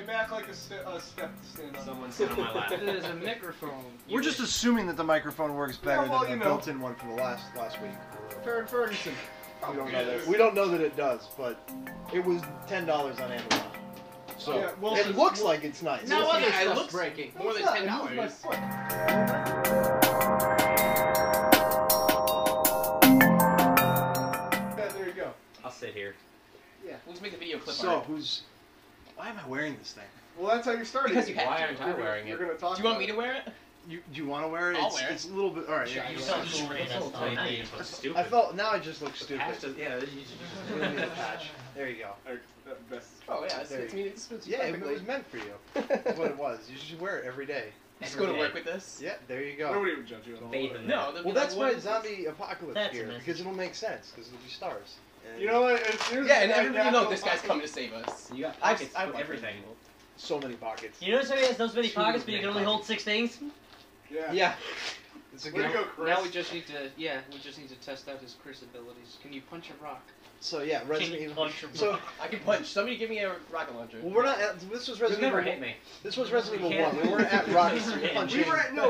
back like a step to stand on. Someone sit on my lap. There's a microphone. We're just assuming that the microphone works better Yeah, well, than the built-in one from the last week. Ferguson. We don't know that it does, but it was $10 on Amazon. So yeah, well, it looks like it's nice. No other it stuff's looks breaking. more than $10. Yeah, there you go. I'll sit here. Yeah. We'll just make the video clip So art. why am I wearing this thing? Well, that's how you started. Because you have Why to. aren't I wearing it? You're gonna talk. Do you want about me to wear it? Do you want to wear it? I'll wear it. It's a little bit. All right. Sure, Yeah, you sound sound stupid. That's all nice. Stupid. I felt now I just look stupid. Yeah, you should Give me the patch. There you go. Best. Oh yeah, There it's you me. It's Yeah, it perfectly. was meant for you. That's what it was. You should wear it every day. Just go to work with this. Yeah, there you go. Nobody would judge you at all. Bathe in No. Well, that's my zombie apocalypse That's gear a message. because it'll make sense because it'll be stars. And You know what? Yeah, and everybody knows this guy's coming to save us. You got I pockets have for everything. so many pockets. You notice how he has those many Too pockets, but many you can only hold pockets. 6 things? Yeah. Yeah. It's a Way to good. go, Chris. Now we just need to, test out his Chris abilities. Can you punch a rock? So yeah, Resident Evil. Punch your So I can punch. Somebody give me a rocket launcher. well, we're not. This was You've Resident never Evil. hit me. This was Resident Evil You can't. 1. We weren't at rocket Yeah. punching.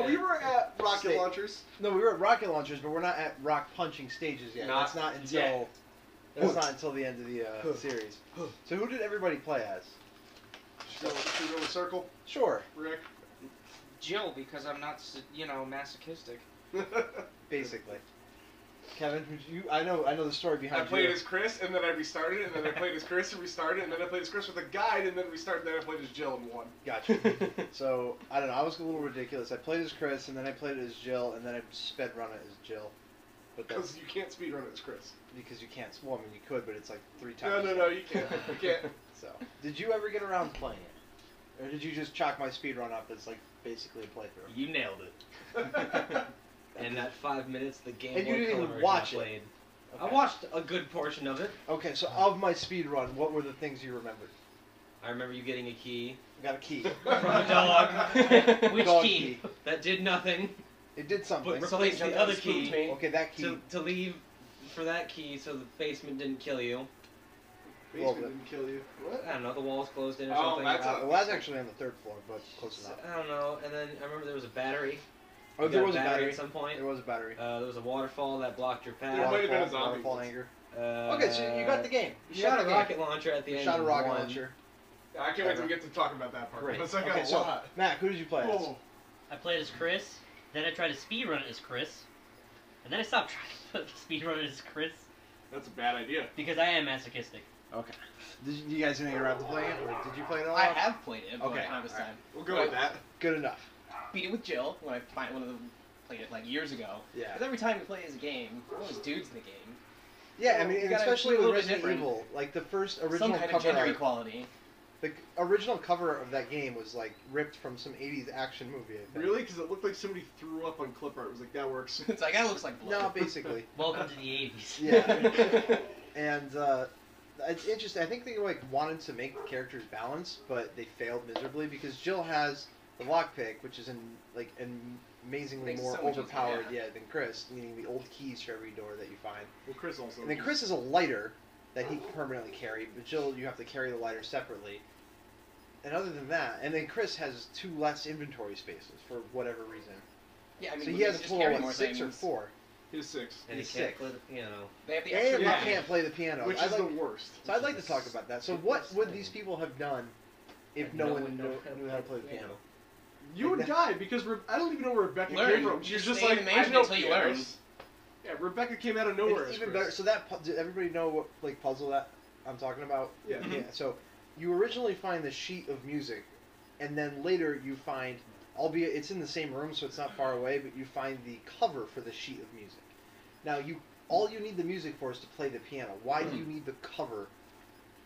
We were at rocket Stay. launchers. No, we were at rocket launchers, but we're not at rock punching stages yet. Not That's not until. yet. That's not until the end of the series. So who did everybody play as? Should we go in a circle, Sure. Rick? Jill, because I'm not, masochistic. Basically. Kevin, I know the story I behind played you. as Chris, and then I restarted, and then I played as Chris and restarted, and then I played as Chris with a guide, and then restarted, and then I played as Jill and won. Gotcha. So, I don't know, I was a little ridiculous. I played as Chris, and then I played as Jill, and then I sped run it as Jill. But that's Because you can't speedrun it as Chris. because you can't. Well, I mean, you could, but it's like 3 times. No, you can't. You can't. So, did you ever get around playing it? Or did you just chalk my speed run up as like basically a playthrough? You nailed it. And that 5 minutes, the game And you Boy didn't Color even version watch I played. Okay. I watched a good portion of it. Okay, so of my speed run, what were the things you remembered? I remember you getting a key I got a key. from a dog. Which Dog key? That did nothing. It did something. But replaced the other key Okay, that key. to leave for that key so the basement didn't kill you. Basement didn't kill you. What? I don't know, the walls closed in or Oh, something. that's Well, that's actually on the 3rd floor, but close So, enough. I don't know, and then I remember there was a battery. Oh, You there got was a battery. at some point. There was a battery. There was a waterfall that blocked your path. There might have been a Waterfall, zombie waterfall once. anger. Uh, Okay, so you got the game. You got shot the a game. rocket launcher at the end. Shot a of rocket one. launcher. Yeah, I can't wait till we get to talk about that part. Great. Because I got Okay, a so lot. Matt, who did you play as? Whoa. I played as Chris, then I tried to speedrun it as Chris, and then I stopped trying to speedrun it as Chris That's a bad idea. because I am masochistic. Okay. Did you guys didn't get around to playing it, or did you play it all? I have played it, but Okay, not this alright. time. We'll go with that. Good enough. Beat it with Jill when I find one of them played it like years ago. Yeah. Because every time you play as a game, there's always dudes in the game. Yeah, I You mean, gotta especially play a with little bit Resident different. Evil, like the first Some original kind of cover gender art, equality. the original cover of that game was like ripped from some 80s action movie, I think. Really? Because it looked like somebody threw up on clip art. It was like, that works. It's like, that looks like blood. No, basically. Welcome to the 80s. Yeah. And it's interesting. I think they like wanted to make the characters balanced, but they failed miserably because Jill has the lockpick, which is amazingly Makes it more so much easier, overpowered, yeah. than Chris, meaning the old keys for every door that you find. Well, Chris also. And then Chris is a lighter that he can permanently carry, but Jill, you have to carry the lighter separately. And other than that, and then Chris has 2 less inventory spaces for whatever reason. Yeah, I mean, So he we has a just total carry of more 6 or things. 4. He's 6. And He's he can't sick. play the piano. They have the And extra he Yeah. can't play the piano. Which I'd is like, the worst. so I'd like to talk about that. So what would these people have done if Like, no one knew how to play the piano? You would die because I don't even know where Rebecca Learn. came from. You She's just just stay like, in the I mansion know until you pianos. learn. Yeah, Rebecca came out of nowhere. It's as even Chris. better. So did everybody know what like puzzle that I'm talking about? Yeah. Yeah. So you originally find the sheet of music, and then later you find, albeit it's in the same room, so it's not far away, but you find the cover for the sheet of music. Now all you need the music for is to play the piano. Why do you need the cover?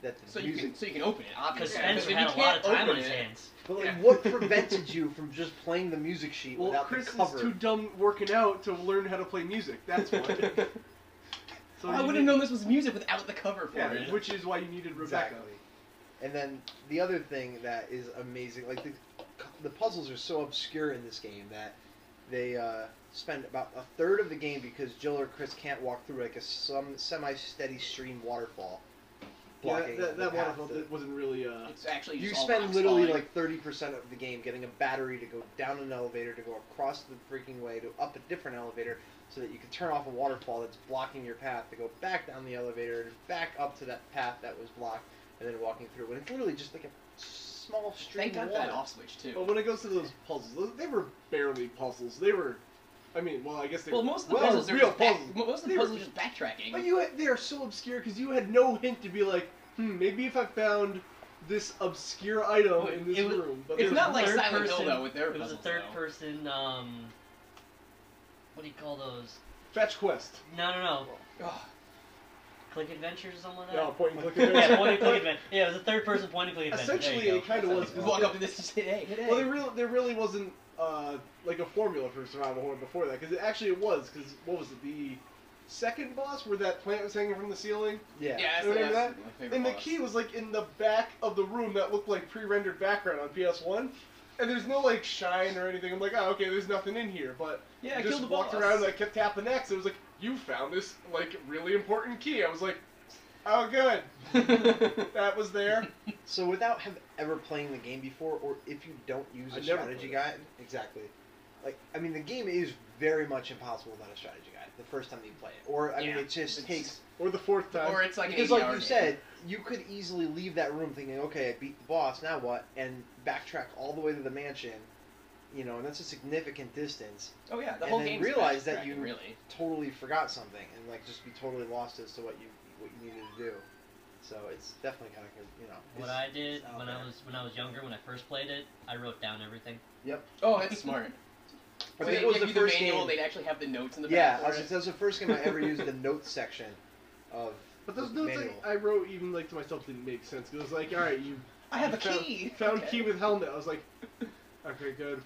That the So you music. can open it, Because obviously. Spencer If you had a lot can't of time on open his it- hands. But like, Yeah. what prevented you from just playing the music sheet Well, without Chris the cover? is too dumb working out to learn how to play music. That's what. So I you would need- have known this was music without the cover for Yeah, it. which is why you needed Rebecca. Exactly. And then the other thing that is amazing, like the puzzles are so obscure in this game that they spend about a third of the game because Jill or Chris can't walk through like some semi-steady stream waterfall. blocking. that the path waterfall that- wasn't really. It's actually You just all spend rocks literally falling. like 30% of the game getting a battery to go down an elevator, to go across the freaking way, to up a different elevator, so that you can turn off a waterfall that's blocking your path, to go back down the elevator, and back up to that path that was blocked, and then walking through. And it's literally just like a small stream Thank God of for water. that off switch too. But when it goes to those puzzles, they were barely puzzles. They were, I mean, well, I guess they Well, were. most of the well, puzzles are real just back, puzzles. most of the They were- puzzles are just backtracking. But they are so obscure because you had no hint to be like, maybe if I found this obscure item in this room. But it's there's not like third Silent Hill person- though with their It was a puzzles, third though. person. What do you call those? Fetch Quest. No. Ugh. Click Adventures or something like No, that. point and click Yeah, adventure. point and click adventure. Yeah, it was a third person point and click adventure. There Essentially, you it kind of go. was. You walk up to this and say, hey. Well, there really wasn't like a formula for survival horror before that, because it was. Because what was it? The second boss where that plant was hanging from the ceiling, Yeah. Yeah, that's, Remember that's that? my favorite and the boss. key was like in the back of the room that looked like pre-rendered background on PS1. And there's no like shine or anything. I'm like, oh, okay, there's nothing in here. But Yeah, I just killed the walked boss. around and I kept tapping X. It was like, you found this like really important key. I was like, oh, good. That was there. So without ever playing the game before, or if you don't use I a never strategy played guide, exactly. Like, I mean, the game is very much impossible without a strategy guide the first time you play it. Or, I mean, Yeah, it just it's- takes... Or the fourth time. Or it's like Because an like 80-hour you game. said, you could easily leave that room thinking, okay, I beat the boss, now what? And backtrack all the way to the mansion, you know, and that's a significant distance. Oh yeah, the and whole then game realize that you really. totally forgot something and like just be totally lost as to what you needed to do. So it's definitely kind of, you know. What it's- I did it's out when there. I was younger, when I first played it, I wrote down everything. Oh, that's smart. I So think they it was give the you first manual, game. they'd actually have the notes in the Yeah, back. for it. that was the first game I ever used the notes section of But those the notes manual. I wrote even like to myself didn't make sense. It was like, all right, you I have a found, key. found Okay. key with helmet. I was like, okay, good.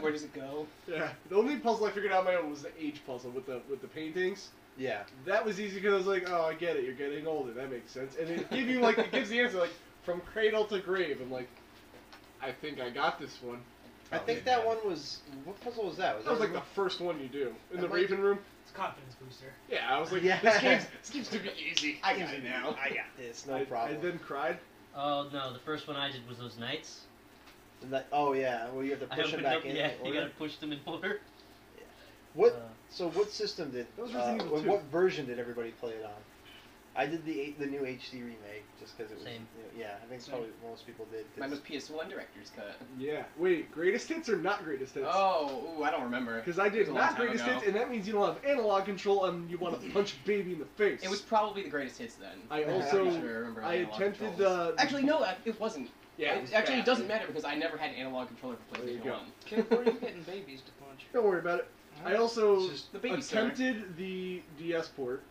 Where does it go? Yeah. The only puzzle I figured out on my own was the age puzzle with the paintings. Yeah. That was easy because I was like, oh, I get it. You're getting older. That makes sense. And it gives you like it gives the answer like from cradle to grave. I'm like, I think I got this one. I think that one was... What puzzle was that? That was like the first one you do in the Like- Raven room. It's a confidence booster. Yeah, I was like, Yeah. this game's too easy. I got it now. I got this, no I problem. then cried. Oh no, the first one I did was those knights. And that, oh yeah, well you have to I push them opened back up, in. yeah, in you order. gotta push them in order. What? Uh, So what system did? That was Resident Evil 2. What version did everybody play it on? I did the new HD remake just because it was. Same. You know, yeah, I think Same. probably most people did. 'cause- Mine was PS1 director's cut. Yeah. Wait, greatest hits or not greatest hits? Oh, ooh, I don't remember. Because I It did was a long not time greatest ago. hits, and that means you don't have analog control and you want to punch a baby in the face. It was probably the greatest hits then. I I'm also- pretty sure I remember I analog attempted controls. the. Actually, no, it wasn't. Yeah. It actually it doesn't matter because I never had an analog controller for There you PlayStation go. 1. Kid, where are you getting babies to punch? Don't worry about it. I also It's just The baby attempted the DS port.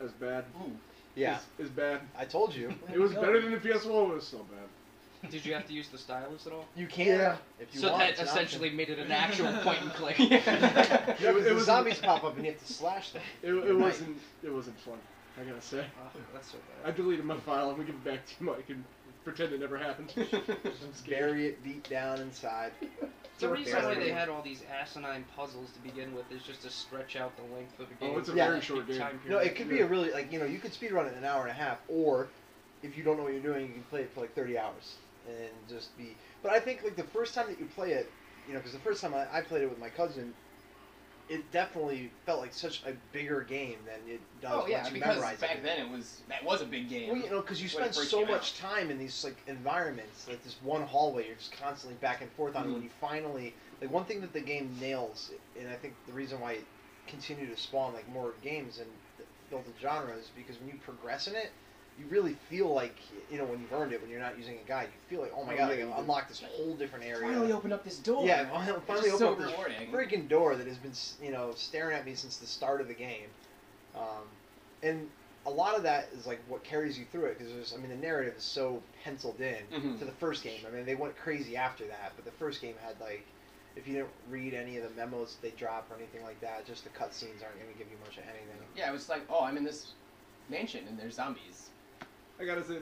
As bad. Ooh. yeah, Is bad. I told you. It was better than the PS1. It was so bad. Did you have to use the stylus at all? You can. Yeah. If you So want. that it's an essentially made it an actual point and click. option. Yeah. Yeah, 'cause It the was- zombies pop up and you have to slash them. It wasn't. It wasn't fun. I gotta say. Oh, that's so I bad. deleted my file. I'm gonna give it back to you, Mike, and pretend it never happened. I'm scared. Bury it deep down inside. The Or reason why bury they it. had all these asinine puzzles to begin with is just to stretch out the length of the game. Oh, it's a Yeah. very short game. Time No, period. it could be a really like you could speed run it in an hour and a half, or if you don't know what you're doing, you can play it for like 30 hours and just be. But I think like the first time that you play it, because the first time I played it with my cousin, it definitely felt like such a bigger game than it does Oh yeah, once you because memorize back it. then that was a big game. Well, because you when it spend first so came much time in these like environments, like this one hallway, you're just constantly back and forth on. Mhm. When you finally, like one thing that the game nails, and I think the reason why it continued to spawn like more games and built a genre is because when you progress in it, you really feel like when you've earned it. When you're not using a guide, you feel like, oh my Oh, god, yeah, I you do. unlocked this whole different area. Finally opened up this door. Yeah, I finally It's opened so up this rewarding. freaking door that has been, staring at me since the start of the game. And a lot of that is like what carries you through it because the narrative is so penciled in Mhm. to the first game. I mean, they went crazy after that, but the first game had like, if you didn't read any of the memos they drop or anything like that, just the cutscenes aren't going to give you much of anything. Yeah, it was like, oh, I'm in this mansion and there's zombies. I gotta say,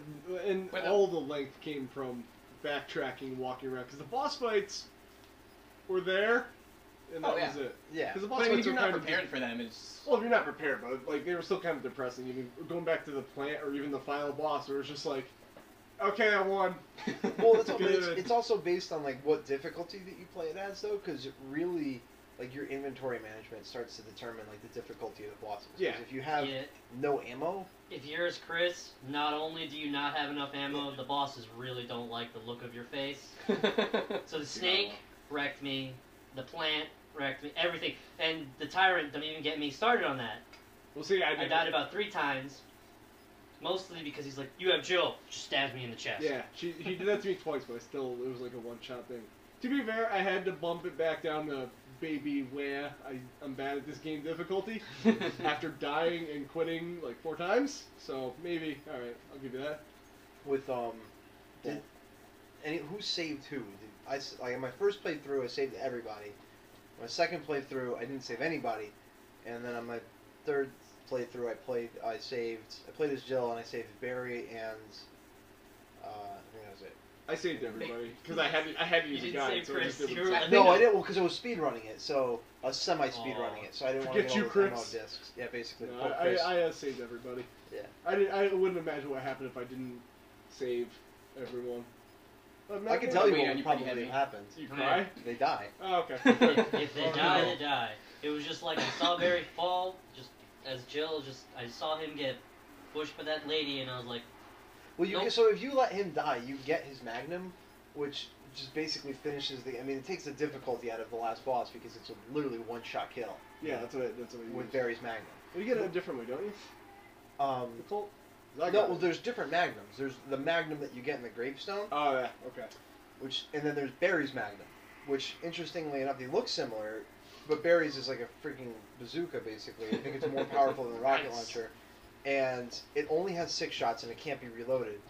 and Wait, all the length came from backtracking, walking around, because the boss fights were there. and that Oh, yeah. was it. Yeah. Because the But boss I mean, fights if are you're not kind of prepared for them, it's... Well, if you're not prepared, but like they were still kind of depressing. Even going back to the plant or even the final boss, where it's just like, okay, I won. Well, it's, Good. it's also based on like what difficulty that you play it as, though, because it really like your inventory management starts to determine like the difficulty of the bosses. 'Cause Yeah. if you have Yeah. no ammo, If you're as Chris, not only do you not have enough ammo, the bosses really don't like the look of your face. So the snake wrecked me, the plant wrecked me, everything, and the tyrant don't even get me started on that. We'll see. I died about 3 times, mostly because he's like, "You have Jill," just stabs me in the chest. Yeah, he did that to me twice, but still, it was like a one-shot thing. To be fair, I had to bump it back down to baby where I'm bad at this game difficulty after dying and quitting like 4 times. So maybe, all right, I'll give you that. with who saved who? Like in my first playthrough, I saved everybody. My second playthrough, I didn't save anybody, and then on my third playthrough, I played as Jill and I saved Barry and I think that was it. I saved everybody because I had to You use a didn't guide. save So it Chris, just you didn't- were- No, I didn't. Well, because I was speedrunning it, so I was semi-speedrunning Aw. it, so I didn't want to Forget get you, all the Chris. demo discs. Yeah, basically. No, Poor Chris. I saved everybody. Yeah. I wouldn't imagine what happened if I didn't save everyone. But I can tell you Wait, what are would you probably pretty have heavy? happened. You cry? They die. Oh, okay. If they Oh, die, no. they die. It was just like I saw Barry fall, just as Jill, I saw him get pushed by that lady, and I was like, Well, you Nope. so if you let him die, you get his magnum, which just basically finishes the. I mean, it takes the difficulty out of the last boss because it's a literally one-shot kill Yeah, that's what you with use. Barry's magnum. You get it a different way, don't you? The Colt? 'Cause I No, got well, it. there's different magnums. There's the magnum that you get in the gravestone, Oh, yeah, okay. and then there's Barry's magnum, which interestingly enough, they look similar, but Barry's is like a freaking bazooka basically. I think it's more powerful than a rocket Nice. launcher, and it only has 6 shots and it can't be reloaded.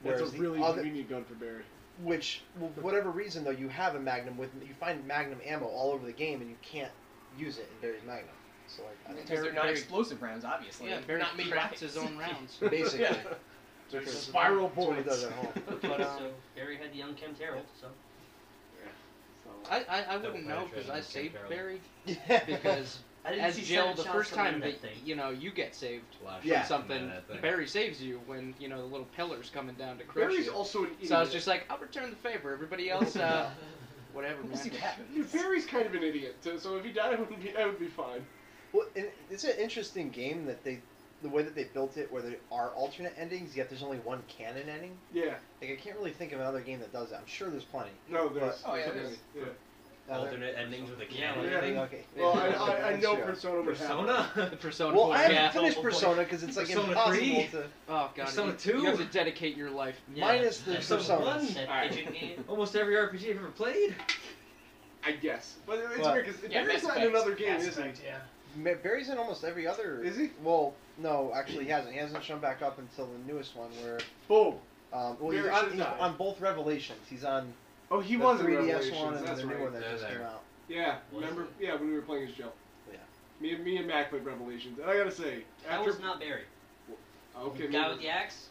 That's a Whereas the really other, convenient gun for Barry. which, well, for whatever reason though, you have a magnum you find magnum ammo all over the game and you can't use it in Barry's magnum. So like, I think Because they're not Barry- explosive rounds, obviously. Yeah, They're Barry not made crafts rockets. his own rounds. basically. Yeah. There's spiral That's what he bullets. does at home. But, so Barry had the unkempt Harold, so. I wouldn't know Double because I penetration, saved Carol. Barry Yeah. because I didn't as see Jill 7 the shots first coming time in that that thing. you get saved Flash Yeah. from something, that thing. Barry saves you when the little pillars coming down to crush Barry's you. also an idiot. So I was just like, I'll return the favor. Everybody else, whatever, We'll man. see what happens. Dude, Barry's kind of an idiot, so if he died, I would be fine. Well, and it's an interesting game that the way that they built it, where there are alternate endings, yet there's only one canon ending. Yeah. Like I can't really think of another game that does that. I'm sure there's plenty. No, there's. Oh, yeah, there's- there's- yeah. Alternate endings with a Yeah, canon yeah. ending. Okay. Well, Yeah, I that's know true. Persona would have it. Persona? The Persona Well, 4, I haven't yeah. finished Persona because it's like Persona impossible 3? to. Oh god, Persona you, 2? you have to dedicate your life. Yeah, Minus the that's Persona Personas. 1? That Alright. pigeon game. Almost every RPG I've ever played. I guess. But it's What? weird because Yeah, Barry's Mass not in Effect. another game, Mass is he? Effect, yeah. Barry's in almost every other. Is he? Well, no, actually, he hasn't. He hasn't shown back up until the newest one where. Boom. Well, he's Barry on, should he's die. on both Revelations. He's on Oh, he the was in 3DS Revelations. one and That's the right. new one that They're just there. came out. Yeah, Was remember? he? Yeah, when we were playing as Jill. Yeah. Me and Mac played Revelations, and I gotta say, That after was not Barry. okay, The guy maybe- with the axe?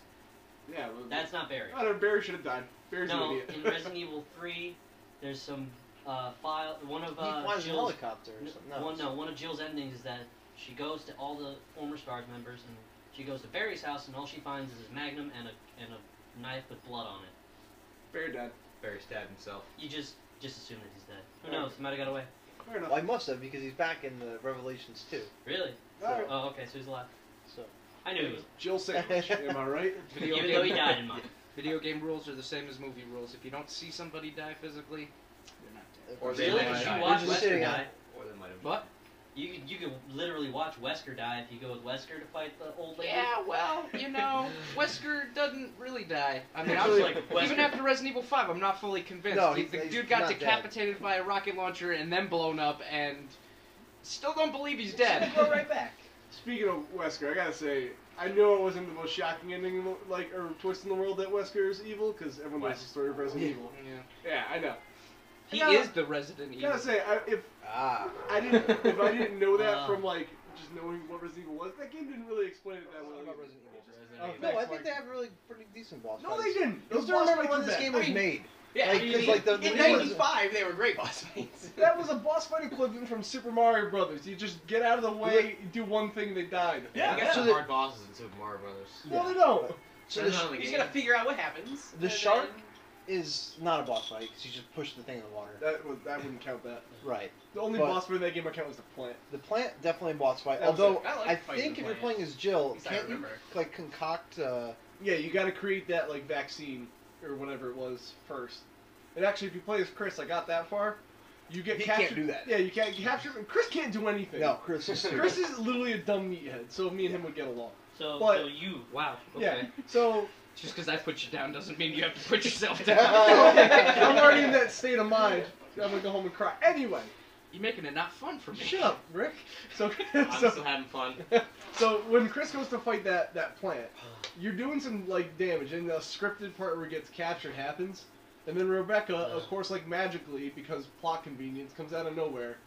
yeah, well, That's not Barry. I don't know, Barry should have died. Barry's an No, idiot. in Resident Evil 3, there's some file. One of He flies a Jill's helicopter or something. one of Jill's endings is that she goes to all the former Stars members and she goes to Barry's house and all she finds is his magnum and a knife with blood on it. Barry died. Barry stabbed himself. You just assume that he's dead. Who knows? He might have got away. Fair enough. Well, I must have because he's back in the Revelations too. Really? Alright. Oh, okay. So he's alive. So. I knew he was. Jill sandwich. Am I right? Video Even game, though he died in mine. Video game rules are the same as movie rules. If you don't see somebody die physically, they're not dead. Or they Really? might You die. watch We're just Wesker sitting on- die. Or they might have. What? You could literally watch Wesker die if you go with Wesker to fight the old lady. Yeah, well, Wesker doesn't really die. I mean, I Actually, was like, Wesker- even after Resident Evil 5, I'm not fully convinced. No, the he's dude got not dead. decapitated by a rocket launcher and then blown up, and still don't believe he's dead. Go right back. Speaking of Wesker, I gotta say, I know it wasn't the most shocking ending, or twist in the world that Wesker is evil, because everyone knows the story of Resident Yeah. Evil. Yeah. Yeah, I know. He I gotta- is the Resident I Evil. gotta say, if Ah. I didn't know that Ah. from like just knowing what Resident Evil was. That game didn't really explain it that well. About either. Resident Evil. Resident Oh, Evil. No, I Thanks, think Mike. they have really pretty decent boss No, fights. they didn't. You Those still boss remember fights when were this bad. game was made? Yeah, Like, I mean, 'cause, like, the in new ones- '95 they were great boss fights. That was a boss fight equivalent from Super Mario Brothers. You just get out of the way, you do one thing, they died. Yeah. You got So some the- hard bosses in Super Mario Brothers. No, they don't. So Turns the, on the You just game. gotta figure out what happens. the and shark then- is not a boss fight because you just push the thing in the water. That wouldn't count that. Right. The only But- boss fight in that game I count was the plant. The plant definitely a boss fight. That was Although it. I like I fighting think the if you're plant. playing as Jill, At least I can't you remember. like concoct? Yeah, you got to create that like vaccine or whatever it was first. And actually, if you play as Chris, I got that far. You get He captured. can't do that. Yeah, you can't capture. Chris can't do anything. No, Chris is Chris is literally a dumb meathead. So me and him would get along. So, But- so you. Wow. Okay. Yeah. So Just because I put you down doesn't mean you have to put yourself down. I'm already in that state of mind. I'm gonna go home and cry. Anyway, You're making it not fun for me. shut up, Rick. So I'm so, still having fun. so when Chris goes to fight that plant, you're doing some like damage, and the scripted part where he gets captured happens, and then Rebecca, of course, like magically because plot convenience, comes out of nowhere,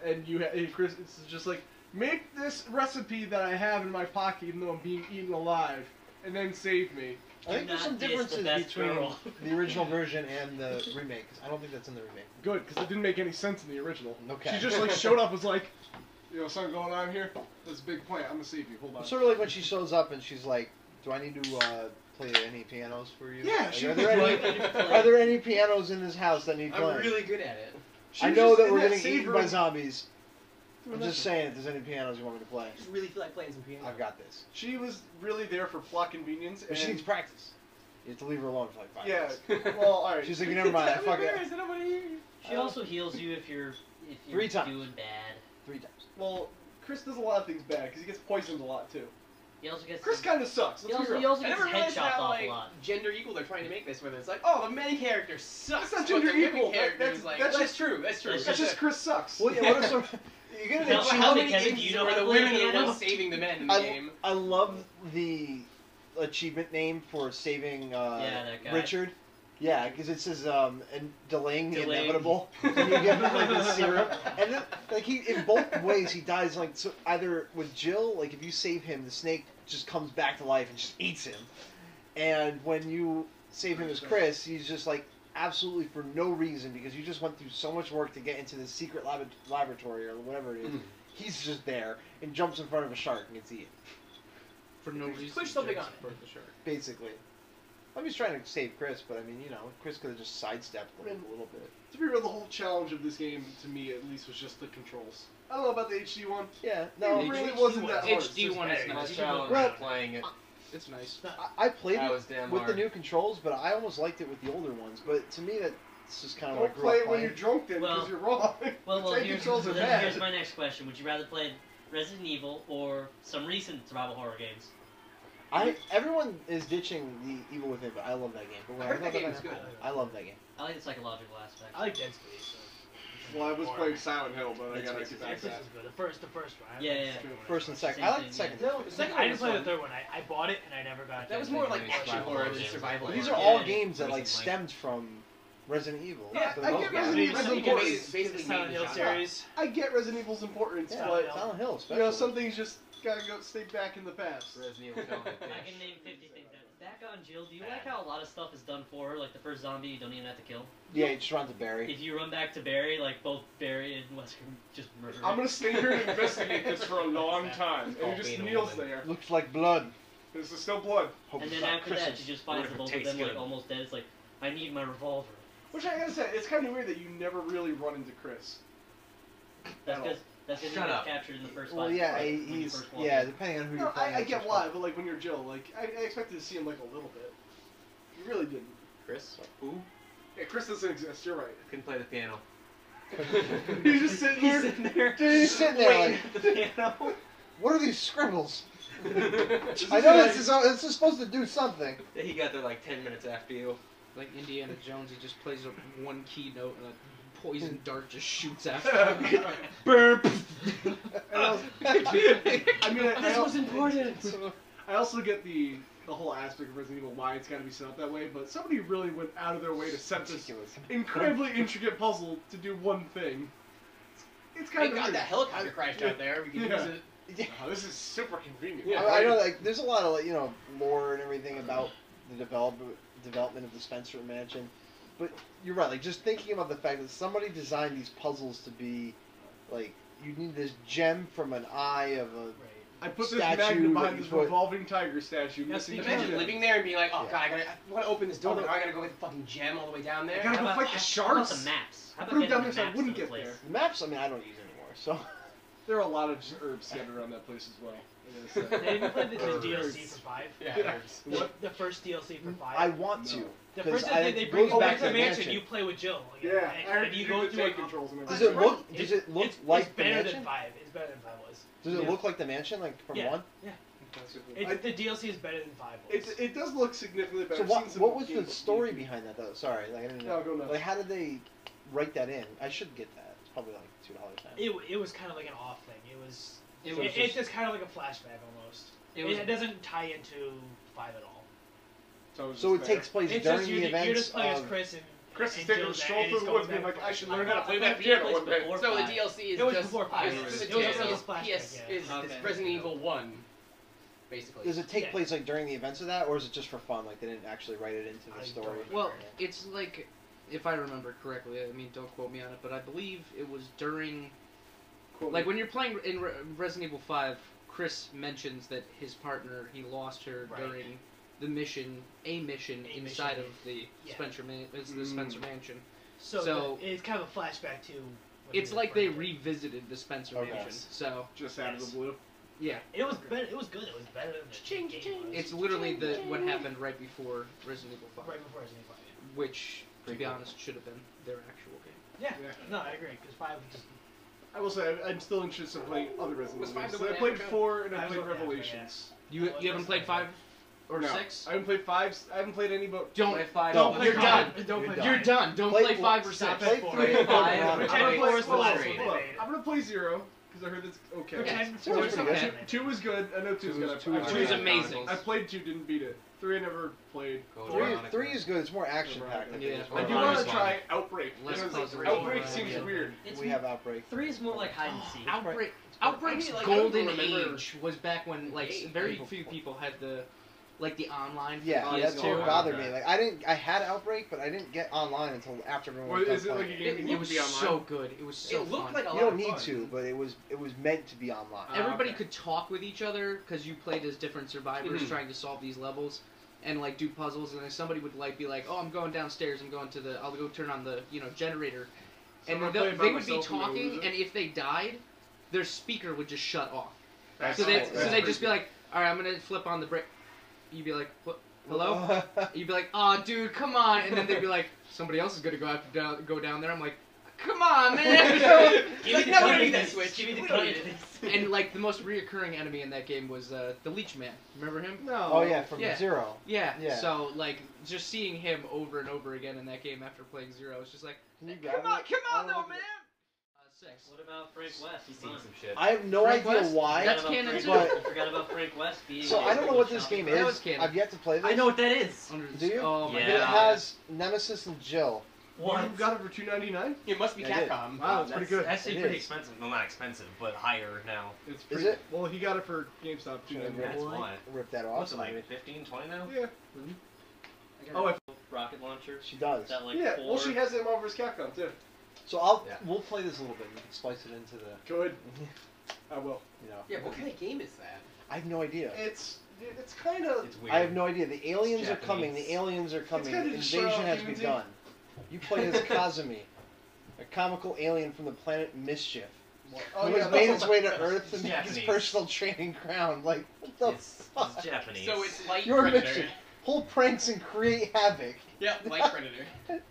and Chris, it's just like make this recipe that I have in my pocket, even though I'm being eaten alive, and then save me. I think there's Do some not diss the differences best between girl. the original version and the remake. 'Cause I don't think that's in the remake. Good, because it didn't make any sense in the original. Okay. She just like showed up, was like, you know, something going on here. This big plant. I'm gonna save you. Hold on. Sort of like when she shows up and she's like, "Do I need to play any pianos for you? Yeah, Like, she are, was there like- any, are there any pianos in this house that need I'm playing? really good at it. She I was know just that in we're getting safe eaten room by zombies. doing I'm just nothing. saying, if there's any pianos you want me to play, I just really feel like playing some piano. I've got this. She was really there for plot convenience. But she and- needs practice. You have to leave her alone for like 5 Yeah. minutes. Well, all right. She's like, never mind. I fuck it. I don't want to hear you. She also heals you if you're 3 times. doing bad. 3 times. Well, Chris does a lot of things bad because he gets poisoned a lot too. He also gets. Chris kind of sucks. He Let's also, be he real. also I gets never realized headshots how off like a lot. gender equal they're trying to make this, where it's like, oh, the main character sucks. That's not but gender the women equal. characters, like, that's that's just- true. That's true. that's That's just Chris sucks. Well, yeah, what are some... You're gonna Tell think me how how many Kevin, do instances you know where how the to play women are the piano? ones saving the men in the game? I love the achievement name for saving that guy. Richard. Yeah, because it says and delaying the Delaying. inevitable. And you give him like the serum, and then like he in both ways he dies like so either with Jill, like if you save him, the snake just comes back to life and just eats him, and when you save him as Chris, he's just like absolutely for no reason because you just went through so much work to get into this secret laboratory or whatever it is. He's just there and jumps in front of a shark and gets eaten. For no reason. Push something just on it. for the shark. Basically. I mean, he's trying to save Chris, but I mean, you know, Chris could have just sidestepped like, a little bit. To be real, the whole challenge of this game, to me at least, was just the controls. I don't know about the HD one. Yeah, no, It really HD wasn't that hard. It's HD just one is bang. My nice. challenge Well- was playing it. It's nice. I played That it was damn with the hard. new controls, but I almost liked it with the older ones. But to me, that's just kind of what I Don't grew play up it when playing. you're drunk, then, because Well- you're wrong. Well, Trade here's, controls are then bad. here's my next question. Would you rather play Resident Evil or some recent survival horror games? Everyone is ditching the Evil Within, but I love that game. But I when heard that thought game about was it, good. I love that game. I like the psychological aspect. I like Dead Space. Well, I was playing Silent Hill, but I Dead gotta Space get Dead back to Space that. is good. The first one. I Yeah, like yeah. the second one. First and second. Same I like the thing, second. yeah. No, the second I one didn't was play the fun. third one. I bought it and I never got. That was to more it. like Like action survival horror horror than games. survival These horror. are all Yeah, games that Resident like Evil. stemmed from Resident Evil. Yeah, for the I most get part. Resident Evil's So you can important. basically The made Silent the Hill genre. series. I get Resident Evil's importance, Yeah, but Silent Hill, you especially. know, some things just gotta go stay back in the past. Resident Evil Shaun of the I can name 50 things. Back on Jill, do you like how a lot of stuff is done for her? Like the first zombie, you don't even have to kill. Yeah, you just run to Barry. If you run back to Barry, like both Barry and Wesker just murder her. I'm gonna stay here and investigate this for a long time. And called he just being a kneels woman. there. Looks like blood. This is still blood. Hope And it's then not after that, Chris's. she just finds What the if it both of tastes them like good? almost dead. It's like, I need my revolver. Which I gotta say, it's kind of weird that you never really run into Chris. That's At all. because he Shut was up. captured in the first Well, fight. yeah, when you he's first walk yeah. in. Depending on who No, you're playing. I with, get it's why, but like when you're Jill, like I expected to see him like a little bit. You really didn't. Chris? Who? Yeah, Chris doesn't exist. You're right. Couldn't play the piano. He's just sitting He's there. sitting there. He's sitting there waiting like, at the piano. what are these scribbles? This I is know like- this is supposed to do something. He got there like 10 minutes after you. Like Indiana Jones, he just plays a one key note and a poison dart just shoots after him. Burp. I mean, This was important. I also get the whole aspect of Resident Evil, why it's got to be set up that way, but somebody really went out of their way to set this Ridiculous. incredibly intricate puzzle to do one thing. It's kind Thank of God weird. that helicopter crashed out there. We could Yeah. use it. Oh, this is super convenient. Yeah, I know, like, there's a lot of, like, lore and everything about the development of the Spencer Mansion, but you're right. Like, just thinking about the fact that somebody designed these puzzles to be, like, you need this gem from an eye of a. Right. I put this statue magnet that behind you this put- revolving tiger statue. Yeah, missing Imagine gems. living there and being like, oh Yeah. god, I want to open this door, but now I gotta go get the fucking gem all the way down there. I gotta How go about- fight the How about sharks. the maps? How I about put them down getting there so I maps wouldn't to the get place? there. The maps, I mean, I don't use anymore, so. There are a lot of herbs scattered around that place as well. I gotta say. Have you played the Herbs. DLC for 5? Yeah. Yeah. herbs. What? The first DLC for 5? I want to. No. The 'cause first I- they it bring goes you back back to to the the mansion. mansion. You play with Jill. Yeah, and, I heard and you you go do the through tank a- controls and Does everything. it look? It's- Does it look it's like the better mansion? than 5. It's better than 5 was. Does it Yeah. look like the mansion, like from Yeah. one? The DLC is better than 5 was. It does look significantly better. So I've what? seen some What was the gameplay. story behind that though? Sorry, like I didn't know. No, go nuts. Like, how did they write that in? I should get that. It's probably like $2 now. It was kind of like an off thing. It So was It's just kind of like a flashback almost. it It doesn't tie into 5 at all. So it takes place It's during just the you're events just playing as of. Chris and Chris is and taking a Jill's stroll and through it's the going woods, being back like, and I should forth. learn how to play I that thought piano it one was day. before So the 5. DLC is It was just before 5. is- It was the a DLC is flashback, PS yeah. is Okay. Resident Evil 1, basically. Does it take Yeah. place like during the events of that, or is it just for fun? Like they didn't actually write it into I the don't story. remember. Well, it's like, if I remember correctly, I mean, don't quote me on it, but I believe it was during, like when you're playing in Resident Evil 5, Chris mentions that his partner, he lost her Right. during the mission, a mission A inside mission. of the Yeah. the Spencer Mansion. So, So- it's kind of a flashback to. when It's he was like they birthday. revisited the Spencer Okay. Mansion. So, Just out of Yes. the blue. yeah. It was better. It was good. It was better than the Ching, game ching. was. It's literally what happened right before Resident Evil 5, right before Resident Evil 5. which, to Pretty be cool. honest, should have been their actual game. Yeah. Yeah. No, I agree. Because 5 was just. I will say I'm still interested in playing other Resident Was Evil five games. the one I played after? 4 and I I played was after, Revelations. You haven't played 5 or No, 6? I haven't played 5. I haven't played any but. Don't. Play 5. Don't. play You're five. done. Don't You're play You're five. done. Don't Play- play 5 or Stop 6. at Play 4. 3 and go Five. around. Which I'm gonna I play. force Hold on, the last hold on. one. I'm gonna play 0 because I heard that's okay. Okay. Yes. Two is pretty good. 2 is good. I know 2 is good. Two is Two is amazing. I played 2, didn't beat it. 3 I never played. Three is good. It's more action packed. Yeah. I do Well, want to fun. try Outbreak. Less because puzzles. Outbreak Yeah. seems Yeah. weird. We have Outbreak. 3 is more like hide and seek. Outbreak's I mean, like, golden I don't remember- age was back when like Eight. very few people had the online. for Yeah, the that's PS2. what bothered me. Like I had Outbreak, but I didn't get online until after everyone Or was is it done like a playing. game that It you was can be online? so good. It was so It looked fun. like a You lot don't of need fun. to, but it was meant to be online. Everybody okay. could talk with each other because you played as different survivors Mhm. trying to solve these levels and like do puzzles. And then somebody would like be like, "Oh, I'm going downstairs. I'm going to the. I'll go turn on the generator." So And if I then play it by they would be myself, I'm gonna talking, lose it? and if they died, their speaker would just shut off. That's So they cool. so That's they'd just be pretty like, "All right, I'm gonna flip on the brick." You'd be like, "What? Hello?" You'd be like, "Oh, dude, come on!" And then they'd be like, "Somebody else is gonna go down there." I'm like, "Come on, man!" Give Like, me no, the we don't coin. need that switch. Give me the We don't coin. need it. And like the most reoccurring enemy in that game was the Leech Man. Remember him? No. Oh yeah, from Yeah. 0. Yeah. Yeah. So like just seeing him over and over again in that game after playing 0, it's just like, Can you come grab on, it? come I on, don't though, know. man. 6. What about Frank West? He's Come seen on. some shit. I have no Frank idea West? why. That's Forgot about canon Frank too. West. I forgot about Frank West being. So I don't know what this game That was is. canon. I've yet to play this. I know what that is. Under- Do you? Oh my Yeah. But it god. has Nemesis and Jill. What? You got it for $2.99? It must be I did. Capcom. Wow, that's pretty good. Actually, It pretty is. expensive. Well, not expensive, but higher now. It's Is pretty, it? Well, he got it for GameStop Should I $2.99. grab That's What? why. Rip that off. What's it like? 15, 20 now? Yeah. Oh, Oh, rocket launcher. She does. Is that like yeah. 4? Well, she has it in Marvel vs. Capcom too. So Yeah. we'll play this a little bit. You can splice it into the, Good. I will. Yeah, what kind of game is that? I have no idea. It's kind of. It's weird. I have no idea. The aliens are coming. Japanese. The aliens are coming. The kinda invasion Sherlock has Holmes-y. begun. You play as Kazumi, a comical alien from the planet Mischief, Oh, who yeah, has made that's his way to Earth and his Japanese. personal training ground. Like, what the fuck? It's Japanese. So it's Light Your Predator. mission: pull pranks and create havoc. Yeah, Light Predator.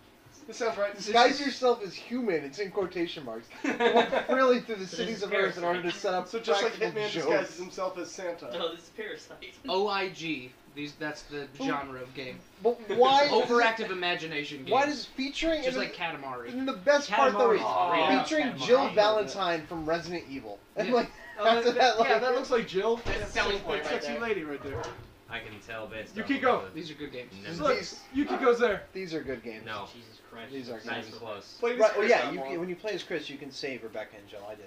This sounds right. Disguise yourself as human. It's in quotation marks. And walk freely through the cities of Earth in order to set up So just like practical Hitman jokes. disguises himself as Santa. No, this is Parasite. OIG. That's the genre of game. But why? Overactive imagination game. Why does featuring just and like Katamari. and the best part though is Katamari. featuring Katamari. Jill Valentine from Resident Evil. And Yeah. like Oh, after that, like yeah, that looks like Jill. That's a selling point right Sexy there. lady right there. I can tell based You on keep going. the- These are good games. Nemesis. Look, These- Yukiko's there. these are good games. No, Jesus Christ. These are not games. even close. Play this Right, well, Chris yeah, album. when you play as Chris, you can save Rebecca and Jill. I did.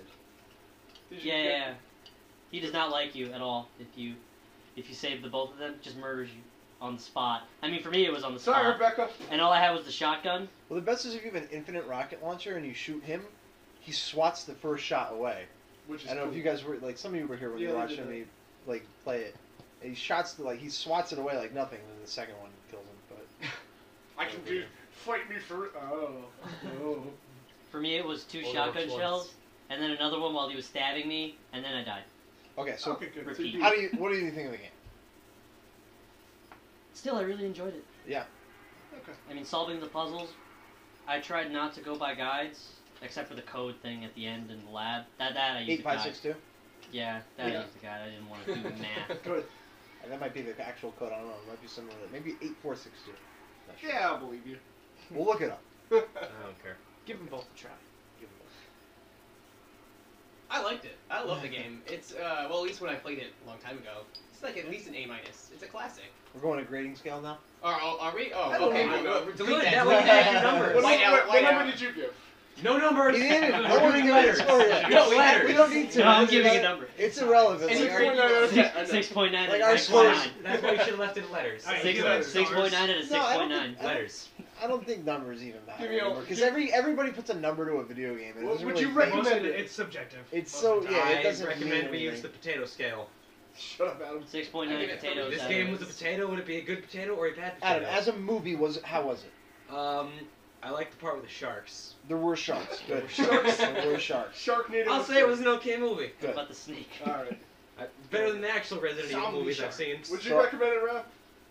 Did you Yeah, get- yeah. He does not like you at all. If you save the both of them, just murders you on the spot. I mean, for me, it was on the spot. Sorry, Rebecca. And all I had was the shotgun. Well, the best is if you have an infinite rocket launcher and you shoot him, he swats the first shot away. Which is I don't know cool. if you guys were like some of you were here when you Yeah, were they watching did me like play it. And he swats it away like nothing, and then the second one kills him. But I can do. Fight me for. Oh. No. For me, it was 2 Only shotgun works once. shells, and then another one while he was stabbing me, and then I died. okay, so Okay, good. So repeat. you- what do you think of the game? Still, I really enjoyed it. Yeah. Okay. I mean, solving the puzzles, I tried not to go by guides, except for the code thing at the end in the lab. That I used a guide. 8562. Yeah, that I Yeah. used a guide. I didn't want to do math. Good. And that might be the actual code. I don't know. It might be similar. Maybe 8462. Not sure. Yeah, I'll believe you. We'll look it up. I don't care. Give them both a try. Give it I liked it. I love the game. It's well, at least when I played it a long time ago. It's like at least an A-. It's a classic. We're going to grading scale now. Are we? Oh, I don't okay. even know. Delete Good, that. that way you can your numbers. What, White out, what white number out. did you give? No numbers. He didn't. No No one's giving giving letters. a score yet. No we letters. don't need to. No, I'm It's giving a not- number. It's irrelevant. And Like, it's our- 6.9 Like out our of scores- 6.9. That's why you should have left it in letters. Alright, Six- give it 6.9 out of No, I don't 6.9. think- Letters. I don't think numbers even matter Give me a- anymore because give- everybody puts a number to a video game. And it What doesn't would really you think- recommend? Most of it's subjective. It's Most so of the time. yeah. It I doesn't recommend mean we use anything. the potato scale. Shut up, Adam. 6.9 I give it potatoes. If this out game of was a potato, would it be a good potato or a bad potato? Adam, as a movie, how was it? I like the part with the sharks. There were sharks. Good. There were sharks. There were sharks. Sharknado. I'll say it was an okay movie. What about the snake? Alright. Better than the actual Resident Evil Zombie movies shark. I've seen. Would you So- recommend it, Raph?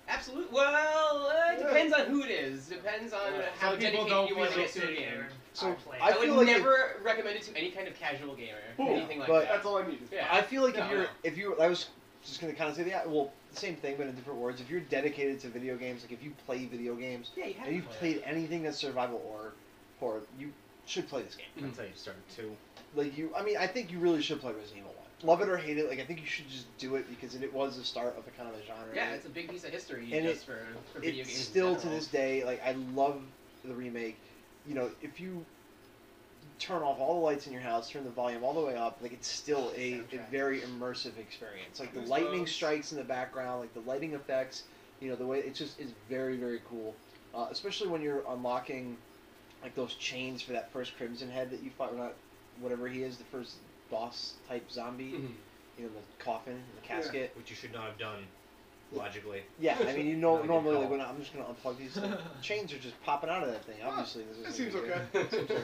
Absolutely. Well, it depends on who it is. Depends on how Some people dedicated don't you feel want to like get to the sitting game. there. So, playing. I I would feel like never recommend it to any kind of casual gamer. Boom. Anything like But- that. That's all I needed. Yeah. I feel like No, no. if you, I was just gonna kind of say the same thing, but in different words. If you're dedicated to video games, like if you play video games Yeah, you have and to you've play played anything that's survival or horror, you should play this game. That's how you start too. Like I think you really should play Resident Evil 1. Love it or hate it, like I think you should just do it because it was the start of a kind of a genre. Yeah, it's a big piece of history And just for video It's games. in still to general. this day, like I love the remake. You know, if you turn off all the lights in your house, turn the volume all the way up, like it's still a Soundtrack. very immersive experience. Like the Goosebumps. lightning strikes in the background, like the lighting effects, you know, the way it's just is very very cool. Especially when you're unlocking like those chains for that first Crimson Head that you fought, or not whatever he is, the first boss type zombie. Mhm. You know, the coffin, the casket. Which you should not have done, logically. Yeah, I mean, you know, Really good normally like call. when I'm just gonna unplug these chains are just popping out of that thing. Obviously, this It is seems gonna okay. be good.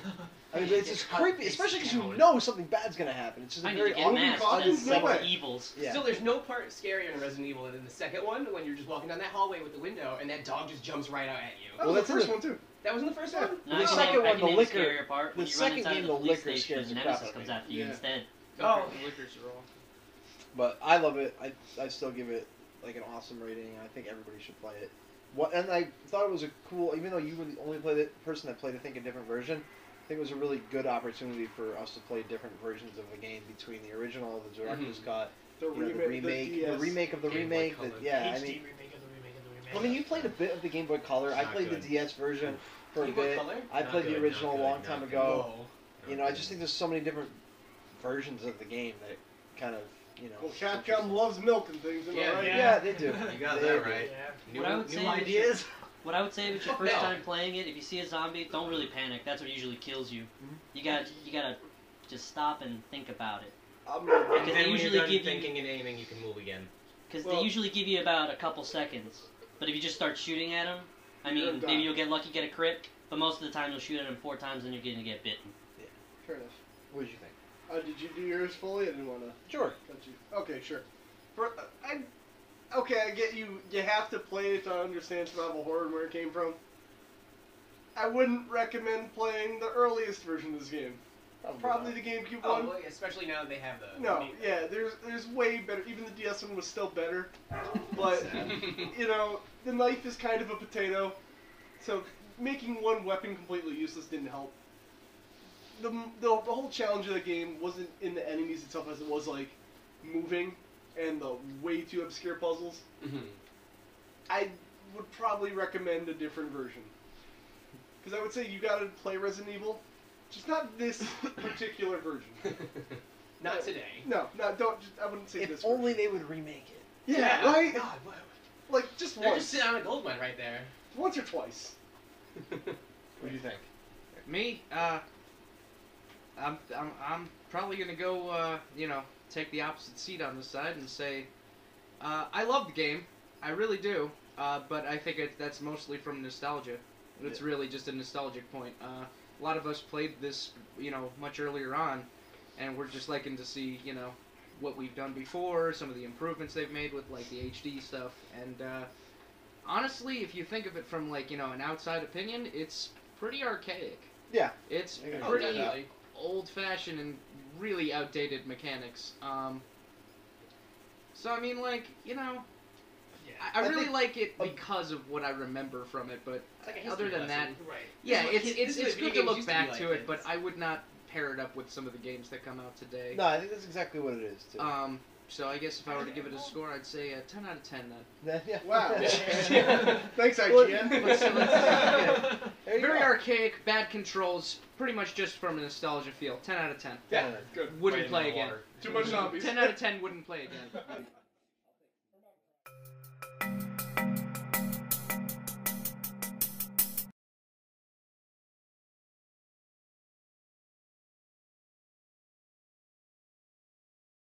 I mean, but it's just Cut creepy, this especially because you down. know something bad's gonna happen. It's just a I need very to get odd- masked costumes? as No several way. evils. Yeah. Still, there's no part scarier in Resident Evil than the second one when you're just walking down that hallway with the window and that dog just jumps right out at you. That Well, was the that's first one too. That was in the first Yeah. one? No, The I can second name- I one, can the name liquor- scarier part. the When you run second inside game, of the police liquor station, scares the crap Nemesis out of comes me. after you Yeah. instead. Oh. The liquors are all. But I love it. I still give it like an awesome rating. I think everybody should play it. And I thought it was a cool, even though you were the only person that played, I think, a different version. I think it was a really good opportunity for us to play different versions of the game between the original, the director's cut, The you know, the remake, the DS. remake of the Game Boy remake. Color. Yeah, I HD mean, remake of the remake of the remake. well, I mean, you played a bit of the Game Boy Color. I Not played good. the DS version for a Game Boy bit. Color? I Not played good, the original not a long good, time not ago. Whoa. You know, I just think there's so many different versions of the game that kind of, you know. Well, it's Capcom interesting. loves milk and things, am I Yeah, right? Yeah, they do. You got They that do. right. Yeah. New, What I would say new is- ideas? What I would say if it's your Oh, first no. time playing it, if you see a zombie, don't really panic. That's what usually kills you. Mhm. You gotta just stop and think about it. I'm Because And they then when usually you're done give you- thinking and aiming, you can move again. Because Well- they usually give you about a couple seconds. But if you just start shooting at them, I You're mean, done. maybe you'll get lucky, get a crit. But most of the time, you'll shoot at them 4 times, and you're gonna get bitten. Fair enough. What did you think? Did you do yours fully? I didn't want to Sure. cut you. Okay, sure. I get you. You have to play it to understand survival horror and where it came from. I wouldn't recommend playing the earliest version of this game. Probably the GameCube Oh, one. well, especially now that they have the. No, yeah, there's way better. Even the DS one was still better, but you know the knife is kind of a potato, so making one weapon completely useless didn't help. The whole challenge of the game wasn't in the enemies itself as it was like moving and the way too obscure puzzles. Mhm. I would probably recommend a different version because I would say you gotta play Resident Evil, just not this particular version. Not Not today. No, don't. I wouldn't say If this. only they would remake it. Yeah, right. God, what? Like just They're once, just sitting on a gold mine right there. once or twice. What do you think? Me, I'm probably gonna go, take the opposite seat on this side and say, I love the game, I really do, but I think that's mostly from nostalgia. It's really just a nostalgic point. A lot of us played this, much earlier on, and we're just liking to see, what we've done before, some of the improvements they've made with like the HD stuff, and honestly, if you think of it from like an outside opinion, it's pretty archaic. Yeah. It's Oh, pretty definitely. old-fashioned and really outdated mechanics. So I mean, like, Yeah. I really think- like it because of what I remember from it. But It's like a other history than that, lesson. Right. yeah, This is what it's video good to games look used to be back like, to it. But kids. I would not pair it up with some of the games that come out today. No, I think that's exactly what it is too. So I guess if I were to give it a score, I'd say a 10 out of 10 then. Yeah. Wow. Thanks, Well, IGN. There you Very go. archaic, bad controls, pretty much just from a nostalgia feel. 10 out of 10. Yeah, good. Wouldn't Right in play the again. water. Too much zombies. 10 out of 10 wouldn't play again.